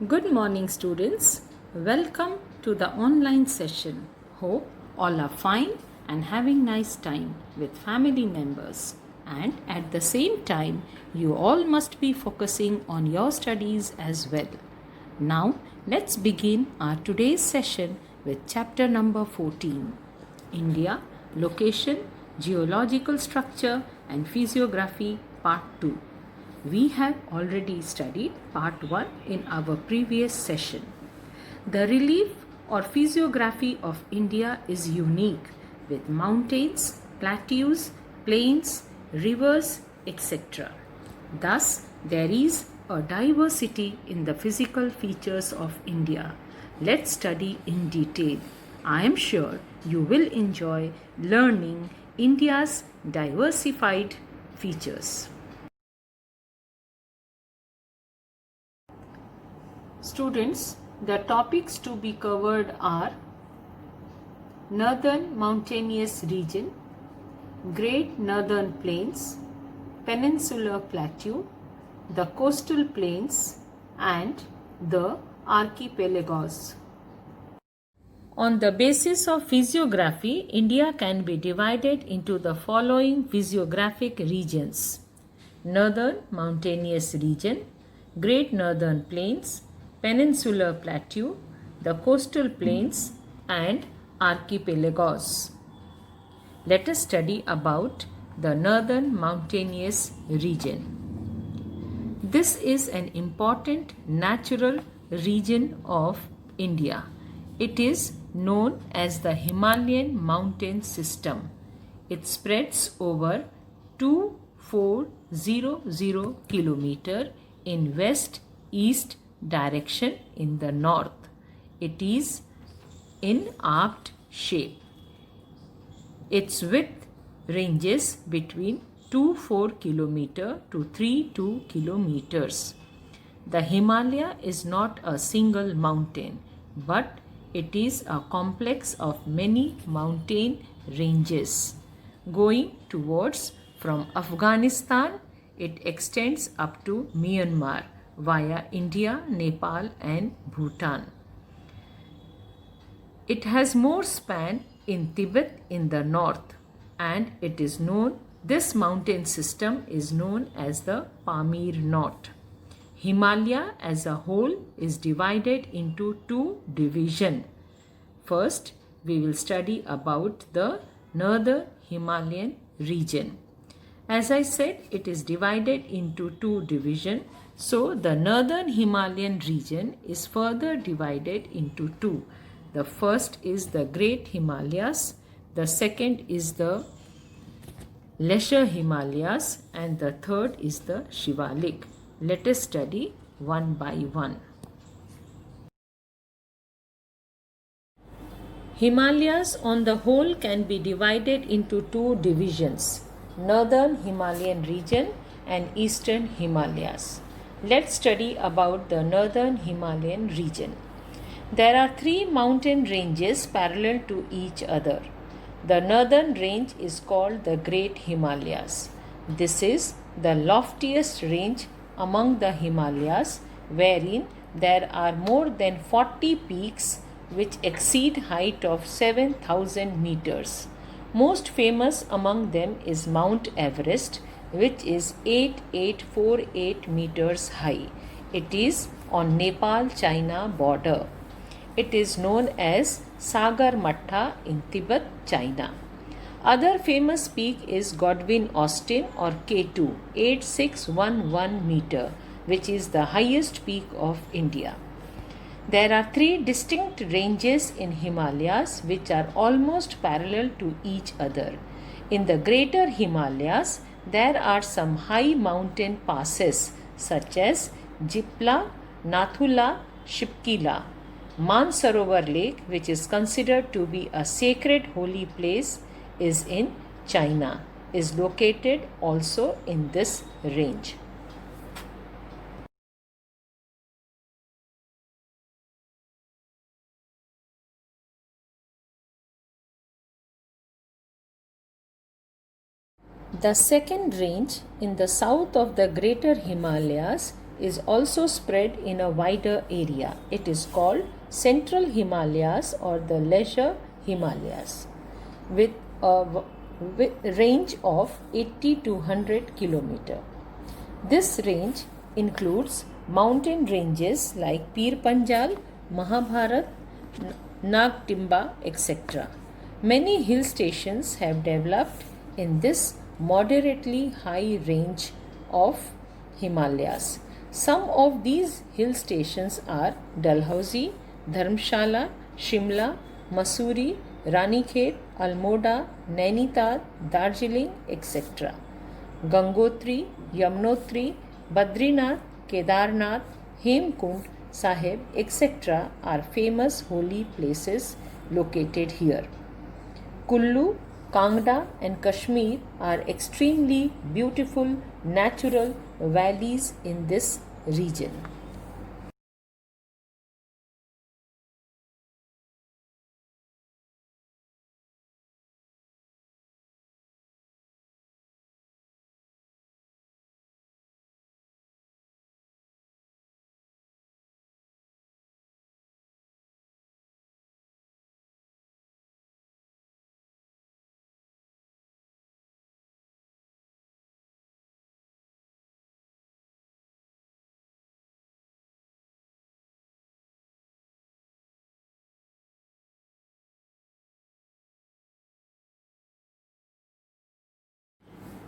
Good morning, students. Welcome to the online session. Hope all are fine and having nice time with family members. And at the same time, you all must be focusing on your studies as well. Now, let's begin our today's session with chapter number 14. India, Location, Geological Structure and Physiography, Part 2. We have already studied part 1 in our previous session. The relief or physiography of India is unique with mountains, plateaus, plains, rivers, etc. Thus, there is a diversity in the physical features of India. Let's study in detail. I am sure you will enjoy learning India's diversified features. Students, the topics to be covered are Northern Mountainous Region, Great Northern Plains, Peninsular Plateau, the Coastal Plains and the Archipelagos. On the basis of physiography, India can be divided into the following physiographic regions: Northern Mountainous Region, Great Northern Plains, Peninsular Plateau, the Coastal Plains and Archipelagos. Let us study about the Northern Mountainous Region. This is an important natural region of India. It is known as the Himalayan mountain system. It spreads over 2400 km in west-east direction in the north. It is in arced shape. Its width ranges between 24 km to 32 km. The Himalaya is not a single mountain, but it is a complex of many mountain ranges. Going towards from Afghanistan, it extends up to Myanmar via India, Nepal and Bhutan. It has more span in Tibet in the north, and this mountain system is known as the Pamir Knot. Himalaya as a whole is divided into two divisions. First, we will study about the Northern Himalayan region. As I said, it is divided into two divisions. So, the Northern Himalayan region is further divided into two. The first is the Great Himalayas, the second is the Lesser Himalayas, and the third is the Shivalik. Let us study one by one. Himalayas on the whole can be divided into two divisions: Northern Himalayan region and Eastern Himalayas. Let's study about the Northern Himalayan region. There are three mountain ranges parallel to each other. The northern range is called the Great Himalayas. This is the loftiest range among the Himalayas, wherein there are more than 40 peaks which exceed height of 7,000 meters. Most famous among them is Mount Everest, which is 8848 meters high. It is on Nepal-China border. It is known as Sagarmatha in Tibet, China. Other famous peak is Godwin Austen or K2, 8611 meter, which is the highest peak of India. There are three distinct ranges in Himalayas which are almost parallel to each other. In the Greater Himalayas, there are some high mountain passes such as Jipla, Nathula, Shipkila. Mansarovar Lake, which is considered to be a sacred holy place, is in China, is located also in this range. The second range in the south of the Greater Himalayas is also spread in a wider area. It is called Central Himalayas or the Leisure Himalayas with a range of 80 to 100 km. This range includes mountain ranges like Pir Panjal, Mahabharat, Nagtimba, etc. Many hill stations have developed in this moderately high range of Himalayas. Some of these hill stations are Dalhousie, Dharamshala, Shimla, Mussoorie, Ranikhet, Almoda, Nainital, Darjeeling, etc. Gangotri, Yamunotri, Badrinath, Kedarnath, Hemkund Sahib, etc. are famous holy places located here. Kullu, Kangda and Kashmir are extremely beautiful natural valleys in this region.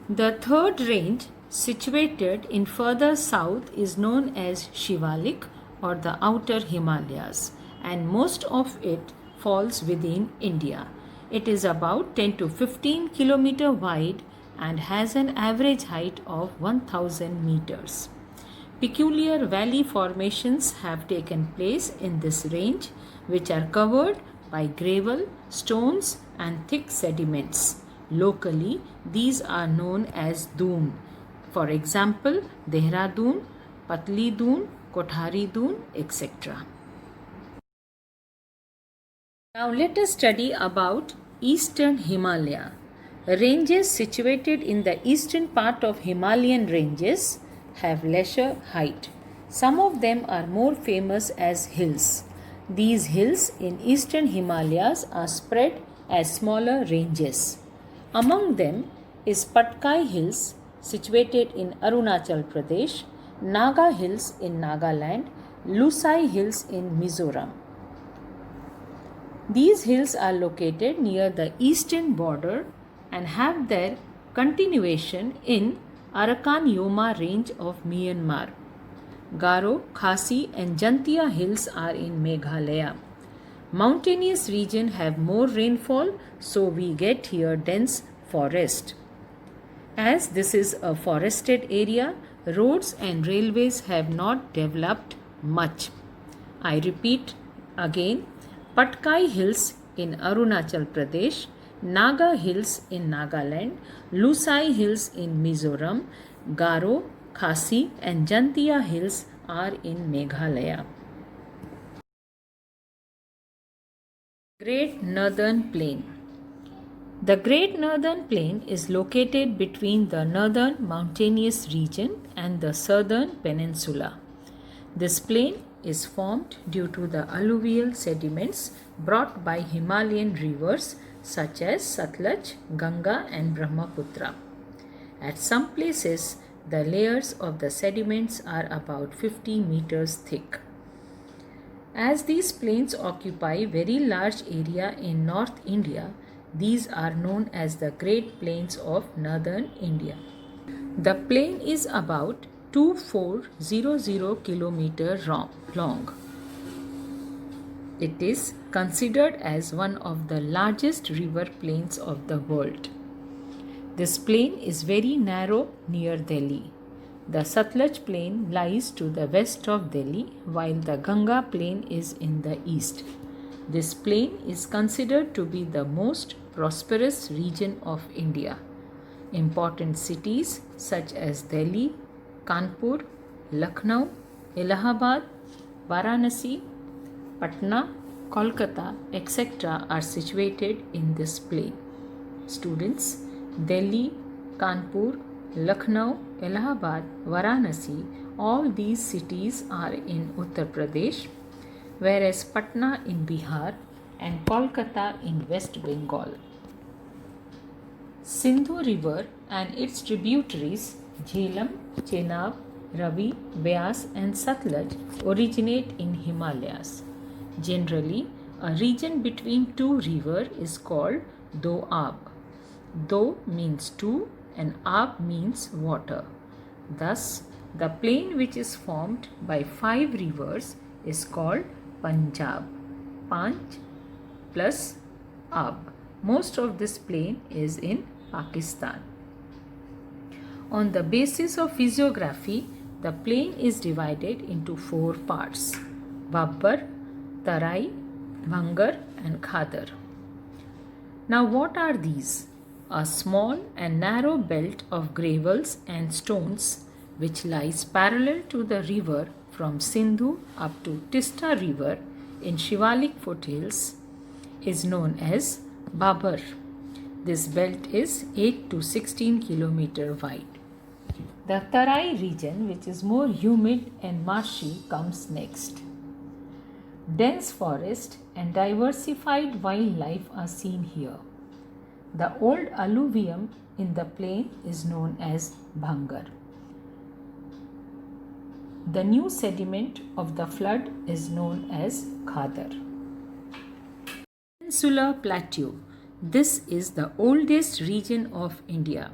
The third range, situated in further south, is known as Shivalik or the Outer Himalayas, and most of it falls within India. It is about 10 to 15 km wide and has an average height of 1000 meters. Peculiar valley formations have taken place in this range, which are covered by gravel, stones, and thick sediments. Locally, these are known as Doon. For example, Dehradun, Patli Doon, Kothari Doon, etc. Now let us study about Eastern Himalaya. Ranges situated in the eastern part of Himalayan ranges have lesser height. Some of them are more famous as hills. These hills in eastern Himalayas are spread as smaller ranges. Among them is Patkai Hills, situated in Arunachal Pradesh, Naga Hills in Nagaland, Lusai Hills in Mizoram. These hills are located near the eastern border and have their continuation in Arakan Yoma range of Myanmar. Garo, Khasi and Jantia hills are in Meghalaya. Mountainous region have more rainfall, so we get here dense forest. As this is a forested area, roads and railways have not developed much. I repeat again, Patkai Hills in Arunachal Pradesh, Naga Hills in Nagaland, Lusai Hills in Mizoram, Garo, Khasi and Jantia Hills are in Meghalaya. Great Northern Plain. The Great Northern Plain is located between the northern mountainous region and the southern peninsula. This plain is formed due to the alluvial sediments brought by Himalayan rivers such as Satluj, Ganga and Brahmaputra. At some places, the layers of the sediments are about 50 meters thick. As these plains occupy very large area in North India, these are known as the Great Plains of Northern India. The plain is about 2400 km long. It is considered as one of the largest river plains of the world. This plain is very narrow near Delhi. The Satluj plain lies to the west of Delhi, while the Ganga plain is in the east. This plain is considered to be the most prosperous region of India. Important cities such as Delhi, Kanpur, Lucknow, Allahabad, Varanasi, Patna, Kolkata, etc. are situated in this plain. Students, Delhi, Kanpur, Lucknow, Allahabad, Varanasi All these cities are in Uttar Pradesh, whereas Patna in Bihar and Kolkata in West Bengal. Sindhu River and its tributaries Jhelum, Chenab, Ravi, Beas and Satluj originate in Himalayas. Generally, a region between two rivers is called Doab. Do means two and Ab means water. Thus, the plain which is formed by 5 rivers is called Punjab. Panch plus Ab. Most of this plain is in Pakistan. On the basis of physiography, the plain is divided into 4 parts: Babbar, Tarai, Bhangar and Khadar. Now what are these? A small and narrow belt of gravels and stones which lies parallel to the river from Sindhu up to Tista river in Shivalik foothills is known as Babbar. This belt is 8 to 16 km wide. The Tarai region, which is more humid and marshy, comes next. Dense forest and diversified wildlife are seen here. The old alluvium in the plain is known as Bhangar. The new sediment of the flood is known as Khadar. Peninsular Plateau. This is the oldest region of India.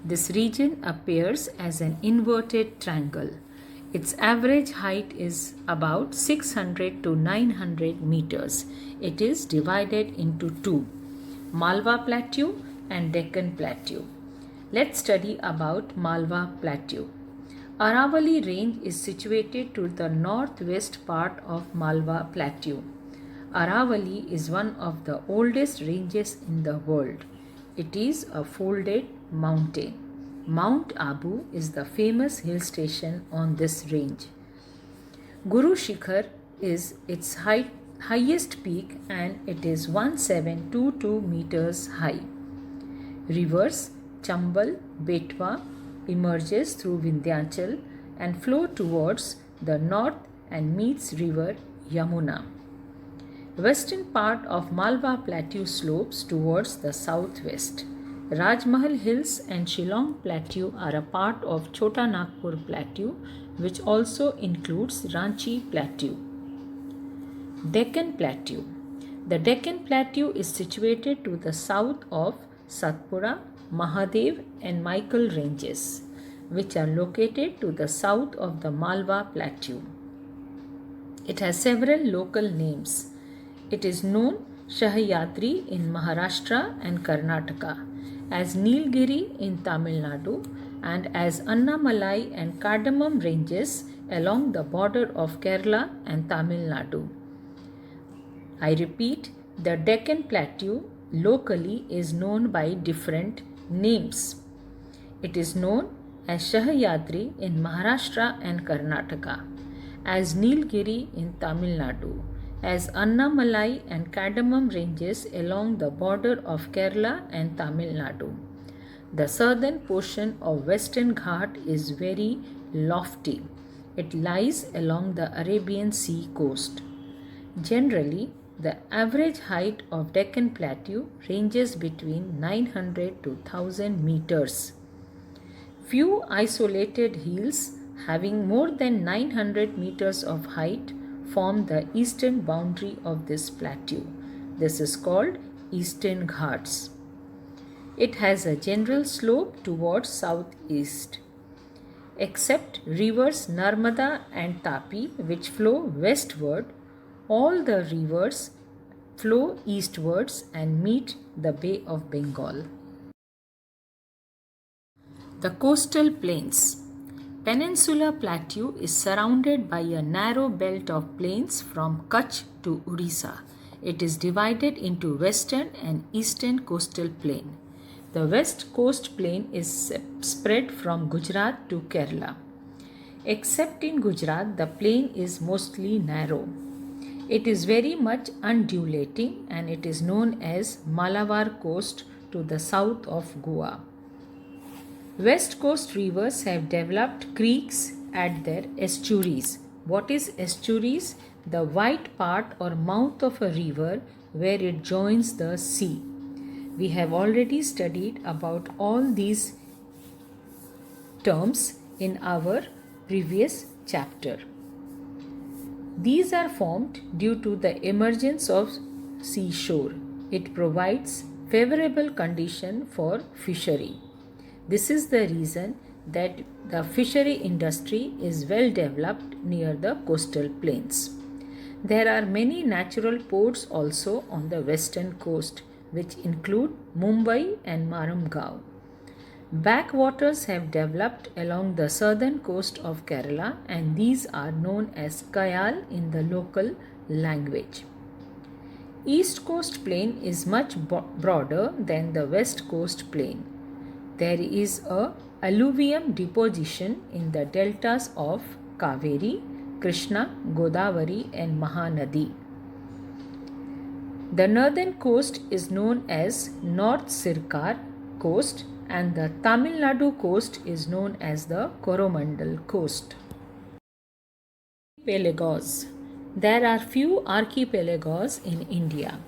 This region appears as an inverted triangle. Its average height is about 600 to 900 meters. It is divided into two: Malwa Plateau and Deccan Plateau. Let's study about Malwa Plateau. Aravalli Range is situated to the northwest part of Malwa Plateau. Aravalli is one of the oldest ranges in the world. It is a folded mountain. Mount Abu is the famous hill station on this range. Guru Shikhar is its highest peak and it is 1722 meters high. Rivers Chambal, Betwa emerges through Vindhyachal and flow towards the north and meets river Yamuna. Western part of Malwa Plateau slopes towards the southwest. Rajmahal Hills and Shillong Plateau are a part of Chota Nagpur Plateau, which also includes Ranchi Plateau. Deccan Plateau. The Deccan Plateau is situated to the south of Satpura, Mahadev and Michael ranges, which are located to the south of the Malwa Plateau. It has several local names. It is known Sahyadri in Maharashtra and Karnataka, as Nilgiri in Tamil Nadu, and as Annamalai and Cardamom ranges along the border of Kerala and Tamil Nadu. I repeat, the Deccan Plateau locally is known by different names. It is known as Sahyadri in Maharashtra and Karnataka, as Nilgiri in Tamil Nadu, as Annamalai and Cardamom ranges along the border of Kerala and Tamil Nadu. The southern portion of Western Ghat is very lofty. It lies along the Arabian Sea coast. Generally, the average height of Deccan Plateau ranges between 900 to 1000 meters. Few isolated hills having more than 900 meters of height form the eastern boundary of this plateau. This is called Eastern Ghats. It has a general slope towards southeast. Except rivers Narmada and Tapi, which flow westward, all the rivers flow eastwards and meet the Bay of Bengal. The coastal plains. Peninsula Plateau is surrounded by a narrow belt of plains from Kutch to Odisha. It is divided into western and eastern coastal plain. The west coast plain is spread from Gujarat to Kerala. Except in Gujarat, the plain is mostly narrow. It is very much undulating and it is known as Malabar Coast to the south of Goa. West coast rivers have developed creeks at their estuaries. What is estuaries? The wide part or mouth of a river where it joins the sea. We have already studied about all these terms in our previous chapter. These are formed due to the emergence of seashore. It provides favorable condition for fishery. This is the reason that the fishery industry is well developed near the coastal plains. There are many natural ports also on the western coast, which include Mumbai and Marumgao. Backwaters have developed along the southern coast of Kerala, and these are known as Kayal in the local language. East Coast Plain is much broader than the West Coast Plain. There is a alluvium deposition in the deltas of Kaveri, Krishna, Godavari and Mahanadi. The northern coast is known as North Sirkar coast, and the Tamil Nadu coast is known as the Coromandel coast. Archipelagos. There are few archipelagos in India.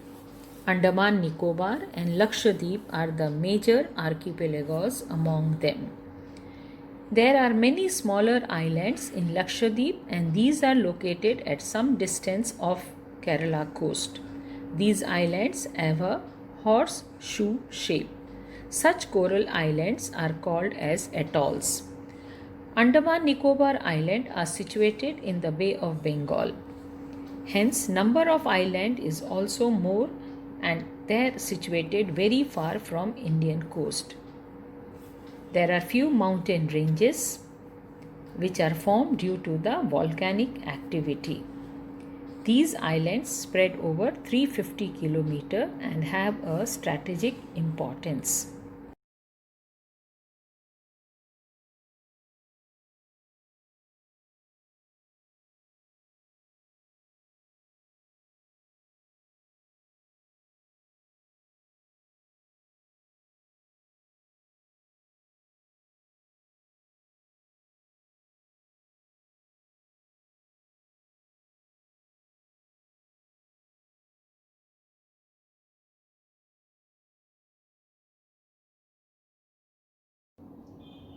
Andaman Nicobar and Lakshadweep are the major archipelagos among them. There are many smaller islands in Lakshadweep, and these are located at some distance off Kerala coast. These islands have a horseshoe shape. Such coral islands are called as atolls. Andaman Nicobar Island are situated in the Bay of Bengal. Hence, number of islands is also more, and they are situated very far from Indian coast. There are few mountain ranges which are formed due to the volcanic activity. These islands spread over 350 km and have a strategic importance.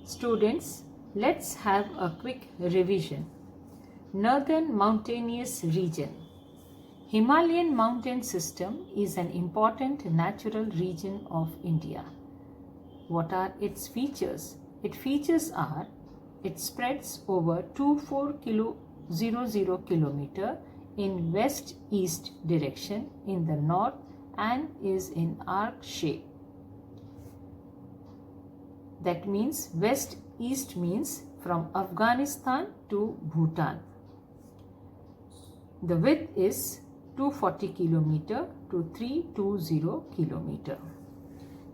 Students, let's have a quick revision. Northern mountainous region. Himalayan mountain system is an important natural region of India. What are its features? Its features are, it spreads over 2400 km in west-east direction in the north and is in arc shape. That means west-east means from Afghanistan to Bhutan. The width is 240 km to 320 km.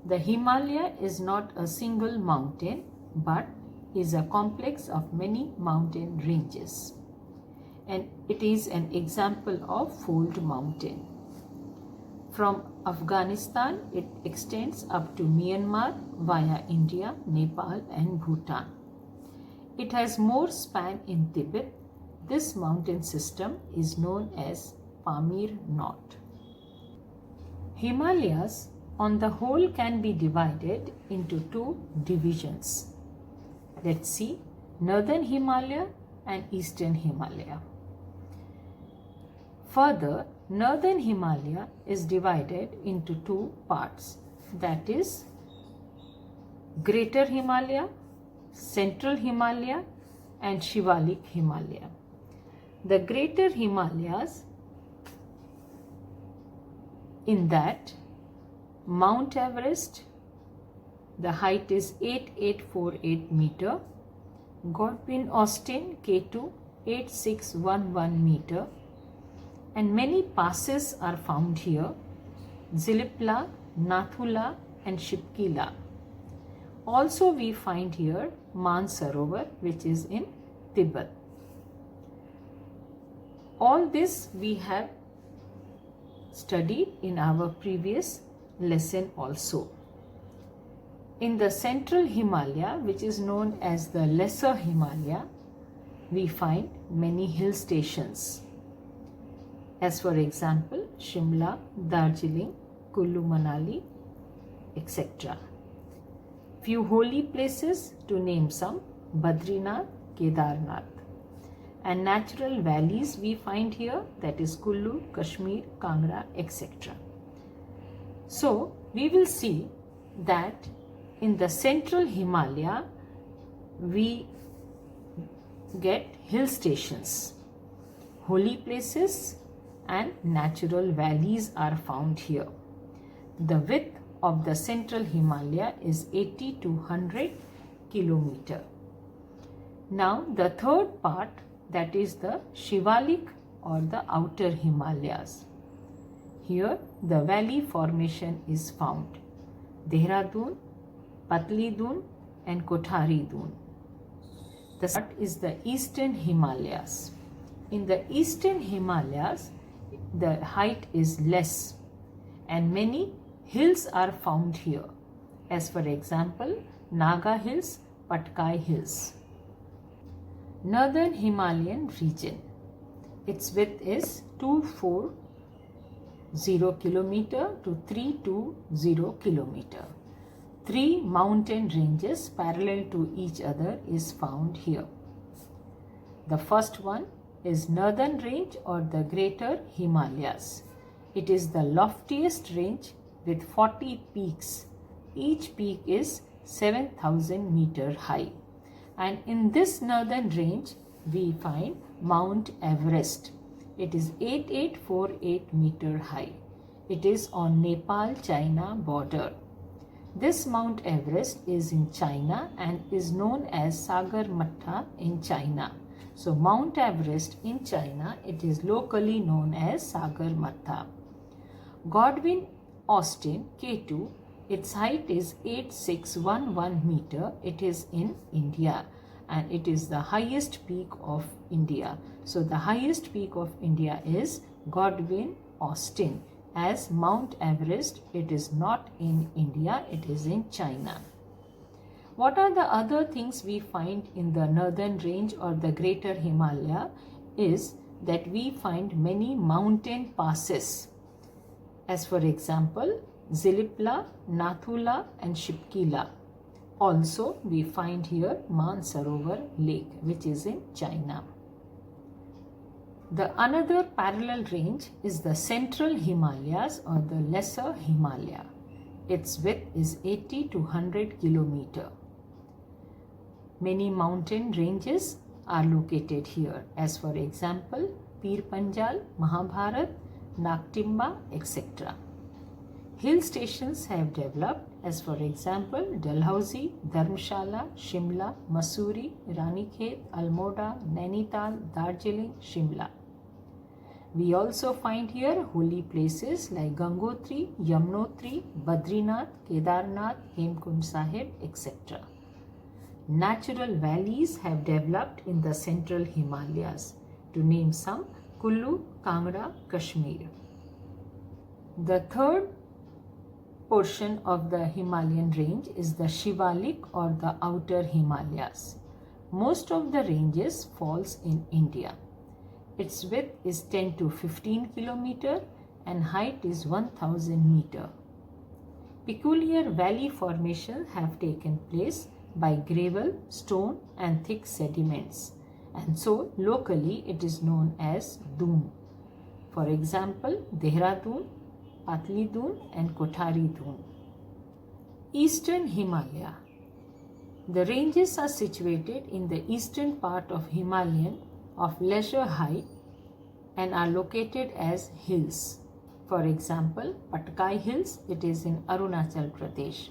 The Himalaya is not a single mountain but is a complex of many mountain ranges, and it is an example of fold mountain. From Afghanistan, it extends up to Myanmar via India, Nepal and Bhutan. It has more span in Tibet. This mountain system is known as Pamir Knot. Himalayas on the whole can be divided into two divisions. Let's see, Northern Himalaya and Eastern Himalaya. Further, Northern Himalaya is divided into two parts, that is Greater Himalaya, Central Himalaya and Shivalik Himalaya. The Greater Himalayas, in that Mount Everest, the height is 8848 meter, Godwin Austen K2 8611 meter, and many passes are found here, Zilipla, Nathula and Shipkila. Also we find here Mansarovar, which is in Tibet. All this we have studied in our previous lesson also. In the Central Himalaya, which is known as the Lesser Himalaya, we find many hill stations, as for example Shimla, Darjeeling, Kullu Manali, etc. Few holy places, to name some: Badrinath, Kedarnath. And natural valleys we find here, that is Kullu, Kashmir, Kangra, etc. So we will see that in the central Himalaya we get hill stations, holy places, and natural valleys are found here. The width of the central Himalaya is 80 to 100 kilometer. Now the third part, that is the Shivalik or the outer Himalayas. Here the valley formation is found: Dehradun, Patli Dun and Kothari Dun. The part is the eastern Himalayas. In the eastern Himalayas, the height is less and many hills are found here, as for example Naga Hills, Patkai Hills. Northern Himalayan region, its width is 240 kilometer to 320 kilometer. Three mountain ranges parallel to each other is found here. The first one is Northern Range or the Greater Himalayas. It is the loftiest range with 40 peaks. Each peak is 7,000 meter high. And in this northern range we find Mount Everest. It is 8848 meter high. It is on Nepal-China border. This Mount Everest is in China and is known as Sagarmatha in China. So Mount Everest in China, it is locally known as Sagarmatha. Godwin Austen K2, its height is 8611 meter. It is in India and it is the highest peak of India. So the highest peak of India is Godwin Austen. As Mount Everest, it is not in India, it is in China. What are the other things we find in the northern range or the Greater Himalaya is that we find many mountain passes. As for example, Zilipla, Nathula and Shipkila. Also we find here Mansarovar Lake, which is in China. The another parallel range is the Central Himalayas or the Lesser Himalaya. Its width is 80 to 100 kilometer. Many mountain ranges are located here, as for example Pir Panjal, Mahabharat, Nagtimba, etc. Hill stations have developed, as for example Dalhousie, Dharmshala, Shimla, Mussoorie, Ranikhet, Almora, Nainital, Darjeeling, Shimla. We also find here holy places like Gangotri, Yamunotri, Badrinath, Kedarnath, Hemkund Sahib, etc. Natural valleys have developed in the central Himalayas. To name some: Kullu, Kangra, Kashmir. The third portion of the Himalayan range is the Shivalik or the outer Himalayas. Most of the ranges falls in India. Its width is 10 to 15 kilometer and height is 1000 meter. Peculiar valley formations have taken place by gravel, stone and thick sediments, and so locally it is known as Dun. For example, Dehradun, Patli Dun and Kothari Dun. Eastern Himalaya. The ranges are situated in the eastern part of Himalayan of lesser height and are located as hills. For example, Patkai Hills, it is in Arunachal Pradesh.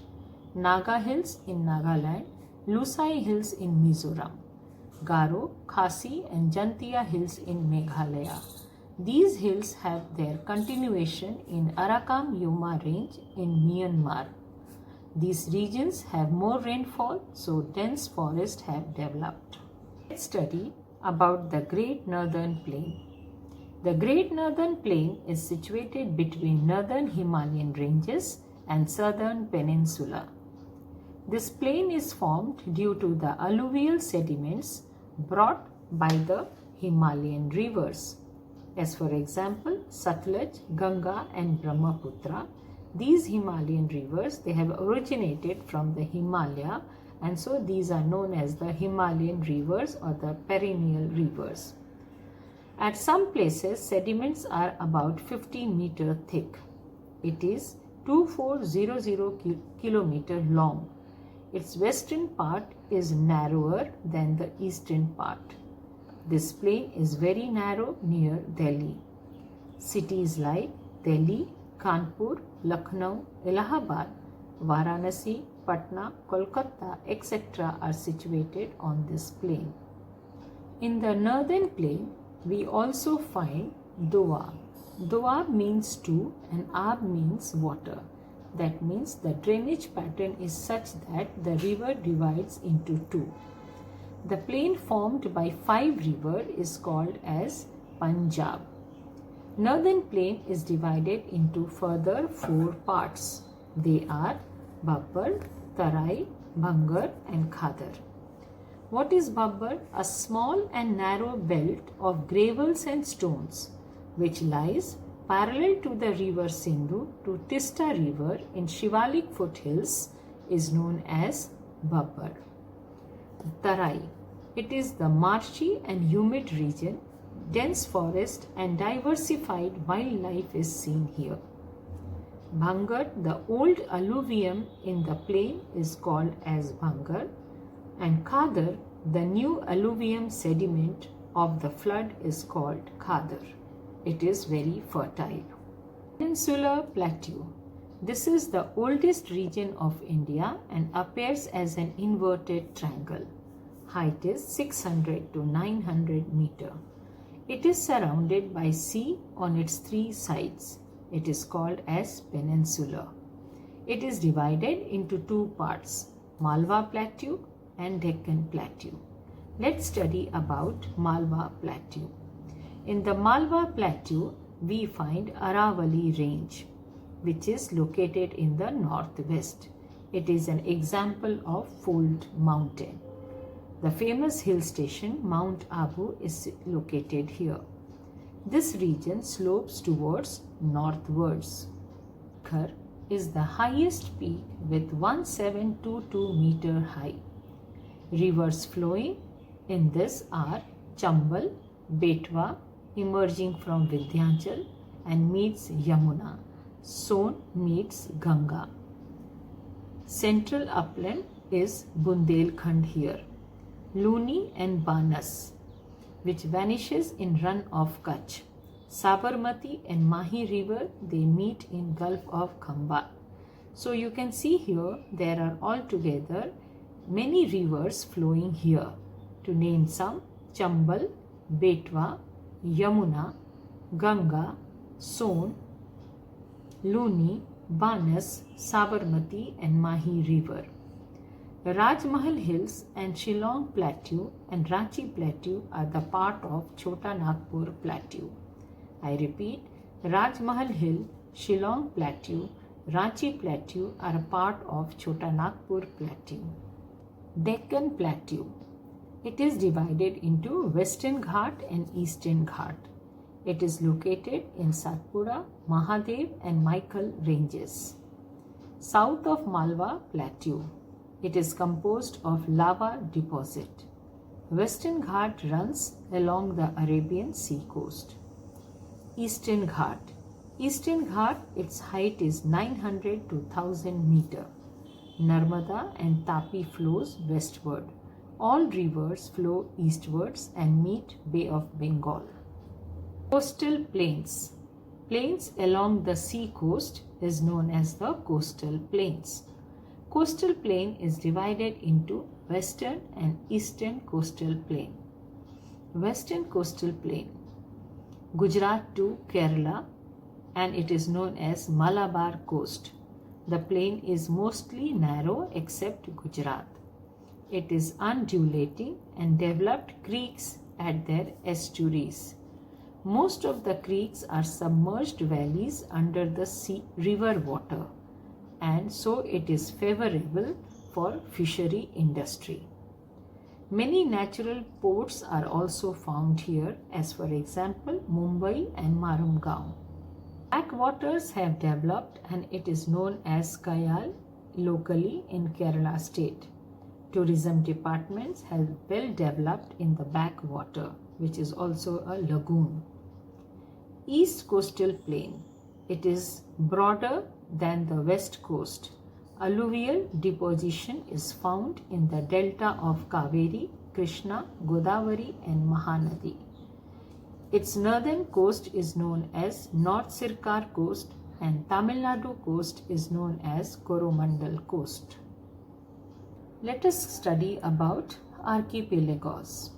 Naga Hills in Nagaland, Lusai Hills in Mizoram, Garo, Khasi and Jantia Hills in Meghalaya. These hills have their continuation in Arakam Yoma range in Myanmar. These regions have more rainfall, so dense forests have developed. Let's study about the Great Northern Plain. The Great Northern Plain is situated between northern Himalayan ranges and southern peninsula. This plain is formed due to the alluvial sediments brought by the Himalayan rivers. As for example, Satluj, Ganga and Brahmaputra. These Himalayan rivers, they have originated from the Himalaya, and so these are known as the Himalayan rivers or the perennial rivers. At some places, sediments are about 50 meter thick. It is 2400 kilometer long. Its western part is narrower than the eastern part. This plain is very narrow near Delhi. Cities like Delhi, Kanpur, Lucknow, Allahabad, Varanasi, Patna, Kolkata, etc. are situated on this plain. In the northern plain, we also find Doab. Doab means two and Ab means water. That means the drainage pattern is such that the river divides into two. The plain formed by 5 rivers is called as Punjab. Northern plain is divided into further 4 parts. They are Babbar, Tarai, Bhangar and Khadar. What is Babbar? A small and narrow belt of gravels and stones which lies parallel to the river Sindhu to Tista river in Shivalik foothills is known as Babbar. Tarai. It is the marshy and humid region. Dense forest and diversified wildlife is seen here. Bhangar, the old alluvium in the plain, is called as Bhangar, and Khadar, the new alluvium sediment of the flood, is called Khadar. It is very fertile. Peninsular Plateau. This is the oldest region of India and appears as an inverted triangle. Height is 600 to 900 meter. It is surrounded by sea on its 3 sides. It is called as peninsula. It is divided into 2 parts, Malwa Plateau and Deccan Plateau. Let's study about Malwa Plateau. In the Malwa Plateau, we find Aravalli Range, which is located in the northwest. It is an example of fold mountain. The famous hill station Mount Abu is located here. This region slopes towards northwards. Khar is the highest peak with 1722 meter high. Rivers flowing in this are Chambal, Betwa, emerging from Vindhyachal and meets Yamuna. Son meets Ganga. Central upland is Bundelkhand here. Luni and Banas, which vanishes in run of Kutch. Sabarmati and Mahi river, they meet in Gulf of Khambhat. So you can see here there are altogether many rivers flowing here. To name some, Chambal, Betwa, Yamuna, Ganga, Son, Luni, Banas, Sabarmati and Mahi river. The Rajmahal Hills and Shillong Plateau and Ranchi Plateau are the part of Chota Nagpur Plateau. I repeat, Rajmahal Hill, Shillong Plateau, Ranchi Plateau are a part of Chota Nagpur Plateau. Deccan Plateau. It is divided into Western Ghat and Eastern Ghat. It is located in Satpura, Mahadev and Michael ranges. South of Malwa Plateau. It is composed of lava deposit. Western Ghat runs along the Arabian Sea coast. Eastern Ghat. Eastern Ghat, its height is 900 to 1000 meter. Narmada and Tapi flows westward. All rivers flow eastwards and meet Bay of Bengal. Coastal plains. Plains along the sea coast is known as the coastal plains. Coastal plain is divided into western and eastern coastal plain. Western coastal plain, Gujarat to Kerala, and it is known as Malabar coast. The plain is mostly narrow except Gujarat. It is undulating and developed creeks at their estuaries. Most of the creeks are submerged valleys under the river water, and so it is favorable for fishery industry. Many natural ports are also found here, as for example Mumbai and Marumgaon. Backwaters have developed and it is known as Kayal locally in Kerala state. Tourism departments have well developed in the backwater, which is also a lagoon. East coastal plain. It is broader than the west coast. Alluvial deposition is found in the delta of Kaveri, Krishna, Godavari and Mahanadi. Its northern coast is known as North Sirkar coast and Tamil Nadu coast is known as Coromandel coast. Let us study about archipelagos.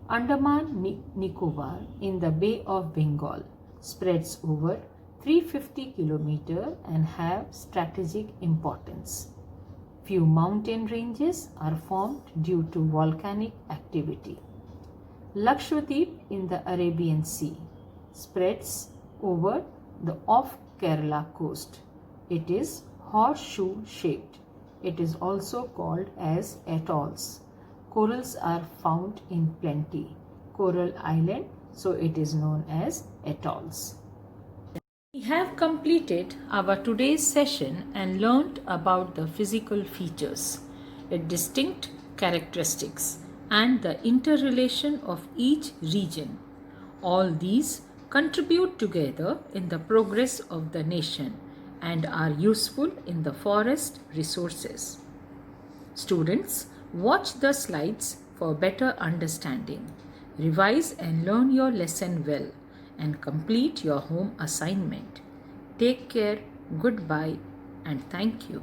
Andaman Nicobar in the Bay of Bengal spreads over 350 km and have strategic importance. Few mountain ranges are formed due to volcanic activity. Lakshadweep in the Arabian Sea spreads over the off Kerala coast. It is horseshoe shaped. It is also called as atolls. Corals are found in plenty. Coral island, so it is known as atolls. We have completed our today's session and learned about the physical features, its distinct characteristics, and the interrelation of each region. All these contribute together in the progress of the nation and are useful in the forest resources. Students, watch the slides for better understanding. Revise and learn your lesson well and complete your home assignment. Take care, goodbye, and thank you.